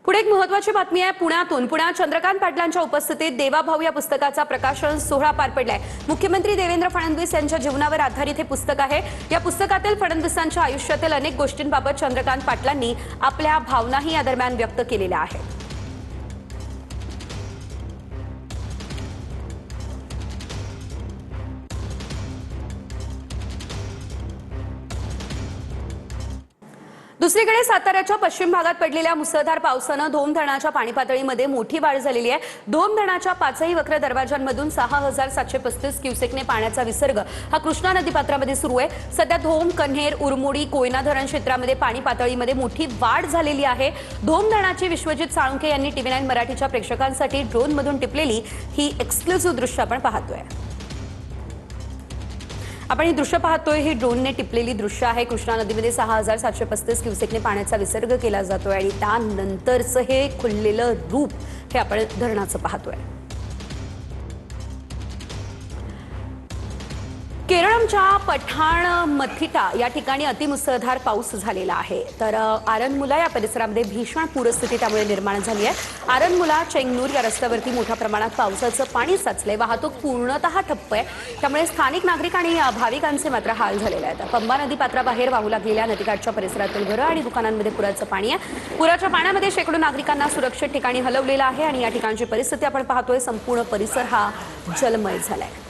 पुढे एक महत्त्वाची बातमी आहे पुण्यातून। पुण्यात चंद्रकांत पाटलांच्या उपस्थितीत देवाभाऊ या पुस्तकाचा प्रकाशन सोहळा पार पडलाय। मुख्यमंत्री देवेंद्र फडणवीस यांच्या जीवनावर आधारित हे पुस्तक आहे। या पुस्तकातील फडणवीसांच्या आयुष्यातील अनेक गोष्टींबाबत चंद्रकांत पाटलांनी आपल्या भावनाही या दरम्यान व्यक्त केलेल्या आहेत। दुसरीकडे साताऱ्याच्या पश्चिम भागात पडलेल्या मुसळधार पावसाने धोम धरणाच्या पाणी पातळीमध्ये मोठी वाढ झालेली आहे। धोम धरणाच्या पाचही वक्र दरवाजांमधून 6735 क्युसेकने पाण्याचा विसर्ग हा कृष्णा नदीपात्रामध्ये सुरू आहे। सध्या धोम, कन्हेर, उरमोडी, कोयना धरण क्षेत्रामध्ये पाणी पातळीमध्ये मोठी वाढ झालेली आहे। धोम धरणाची विश्वजित साळुंखे यांनी TV9 मराठीच्या प्रेक्षकांसाठी ड्रोनमधून टिपलेली ही एक्सक्लुझिव्ह दृश्य आपण पाहतोय। आपण ही दृश्य पाहतोय, ही ड्रोनने टिपलेली दृश्य आहे। कृष्णा नदीमध्ये 6735 क्युसेकने पाण्याचा विसर्ग केला जातोय आणि त्यानंतरचं हे खुललेलं रूप हे आपण धरणाचं पाहतोय। केरळच्या पठाण मथिटा या ठिकाणी अतिमुसळधार पाऊस झालेला आहे। तर आरनमुला या परिसरामध्ये भीषण पूरस्थिती त्यामुळे निर्माण झाली आहे। आरनमुला चेंगनूर या रस्त्यावरती मोठ्या प्रमाणात पावसाचं पाणी साचलंय। वाहतूक पूर्णतः ठप्प आहे, त्यामुळे स्थानिक नागरिक आणि भाविकांचे मात्र हाल झालेले आहेत। पंबा नदी पात्राबाहेर वाहू लागलेल्या नदीकाठच्या परिसरातील घरं आणि दुकानांमध्ये पुराचं पाणी आहे। पुराच्या पाण्यामध्ये शेकडो नागरिकांना सुरक्षित ठिकाणी हलवलेलं आहे आणि या ठिकाणची परिस्थिती आपण पाहतोय, संपूर्ण परिसर हा जलमय झालाय।